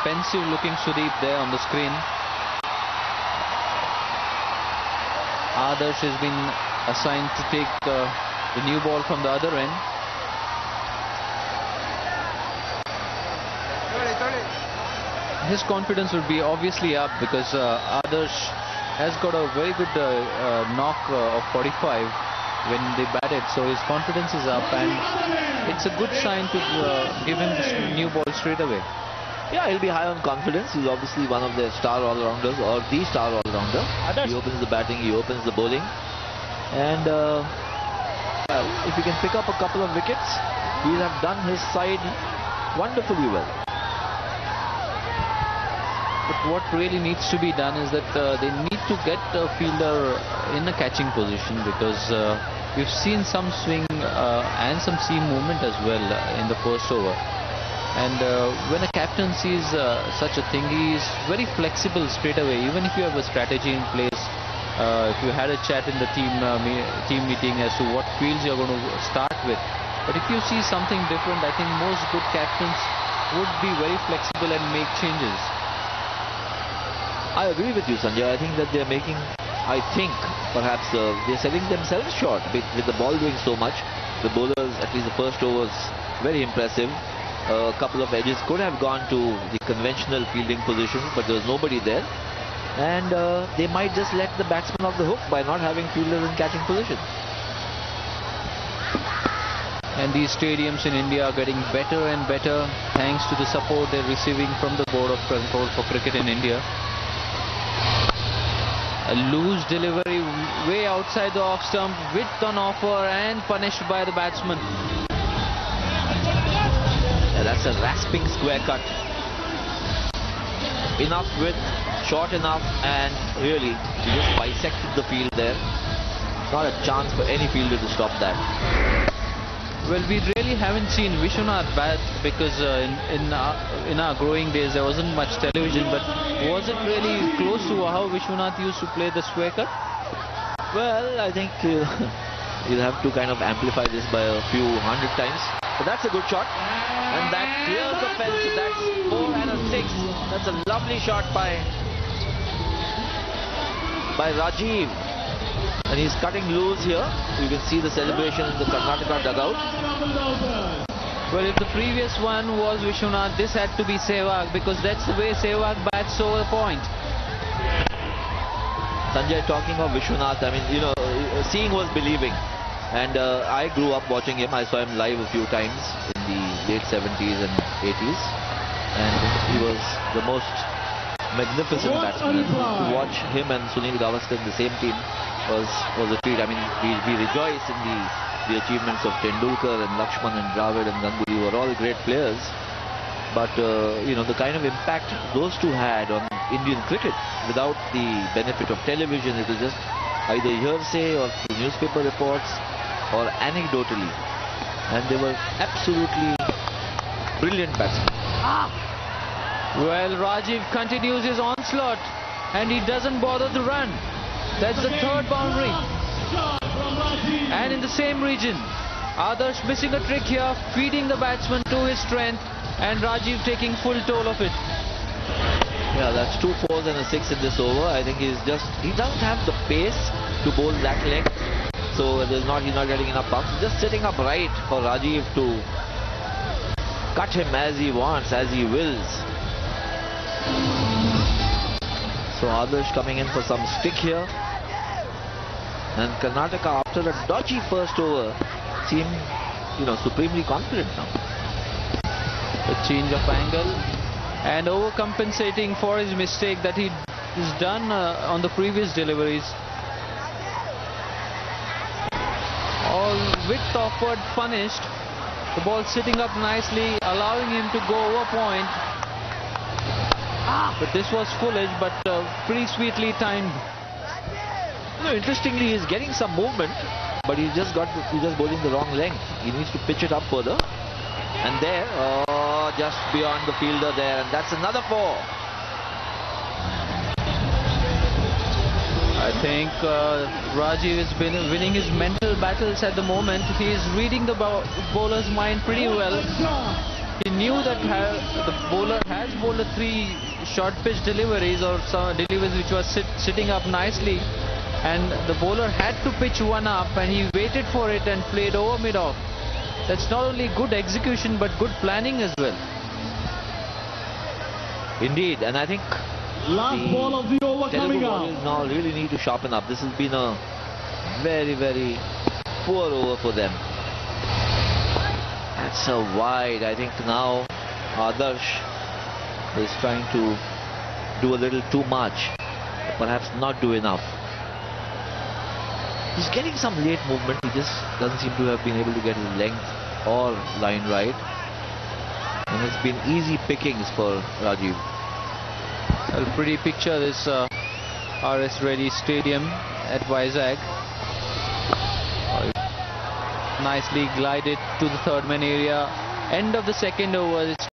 pensive looking Sudeep there on the screen. Adarsh has been assigned to take the new ball from the other end. His confidence would be obviously up because Adarsh has got a very good knock of 45 when they batted, so his confidence is up, and it's a good sign to give him this new ball straight away. Yeah, he'll be high on confidence. He's obviously one of their star all-rounders, or the star all-rounder. He opens the batting, he opens the bowling, and if he can pick up a couple of wickets, he'll have done his side wonderfully well. But what really needs to be done is that they need to get a fielder in a catching position, because we've seen some swing and some seam movement as well in the first over. And when a captain sees such a thing, he is very flexible straight away, even if you have a strategy in place. If you had a chat in the team meeting as to what fields you're going to start with. But if you see something different, I think most good captains would be very flexible and make changes. I agree with you, Sanjay. I think that they're making, perhaps they're selling themselves short with the ball doing so much. The bowlers, at least the first over, was very impressive. A couple of edges could have gone to the conventional fielding positions, but there was nobody there. And they might just let the batsman off the hook by not having fielders in catching position. And these stadiums in India are getting better and better thanks to the support they're receiving from the Board of Control for Cricket in India. A loose delivery way outside the off stump, width on offer and punished by the batsman. Yeah, that's a rasping square cut. Enough width, short enough, and really he just bisected the field there. Not a chance for any fielder to stop that. Well, we really haven't seen Vishwanath bat because in our growing days there wasn't much television, but was it really close to how Vishwanath used to play the square cut? Well, I think you'll have to kind of amplify this by a few hundred times. But that's a good shot, and that clears the fence. That's 4 and a 6. That's a lovely shot by Rajiv. And he's cutting loose here. You can see the celebration in the Karnataka dugout. Well, if the previous one was Vishwanath, this had to be Sehwag, because that's the way Sehwag bats over the point. Sanjay, talking of Vishwanath, I mean, you know, seeing was believing. And I grew up watching him. I saw him live a few times in the late 70s and 80s. And he was the most magnificent batsman. To watch him and Sunil Gavaskar in the same team was a treat. I mean, we rejoice in the achievements of Tendulkar and Lakshman and Dravid and Ganguly, who were all great players. But, you know, the kind of impact those two had on Indian cricket without the benefit of television, it was just either hearsay or through newspaper reports or anecdotally. And they were absolutely brilliant batsmen. Well, Rajiv continues his onslaught and he doesn't bother to run. That's the third boundary. And in the same region, Adarsh missing a trick here, feeding the batsman to his strength, and Rajiv taking full toll of it. Yeah, that's 2 4s and a 6 in this over. I think he doesn't have the pace to bowl that length, so he's not getting enough bumps. Just sitting up right for Rajiv to cut him as he wants, as he wills. So Adarsh coming in for some stick here. And Karnataka, after a dodgy first over, seem, you know, supremely confident now. A change of angle and overcompensating for his mistake that he has done on the previous deliveries. All width offered, punished. The ball sitting up nicely, allowing him to go over point. But this was foolish, but pretty sweetly timed. No, interestingly, he's getting some movement, but he's just bowling the wrong length. He needs to pitch it up further. And there, just beyond the fielder there, and that's another 4. I think Rajiv has been winning his mental battles at the moment. He is reading the bowler's mind pretty well. He knew that the bowler has bowled 3 short pitch deliveries or some deliveries which was sitting up nicely, and the bowler had to pitch one up, and he waited for it and played over mid-off. That's not only good execution but good planning as well. Indeed, and I think Last ball of the over Telugu coming up. Warriors now really need to sharpen up. This has been a very, very poor over for them. That's a wide. I think now Adarsh is trying to do a little too much, perhaps not do enough. He's getting some late movement. He just doesn't seem to have been able to get his length or line right. And it's been easy pickings for Rajiv. Well, pretty picture this RS Reddy Stadium at Vizag. Nicely glided to the third man area. End of the second over. It's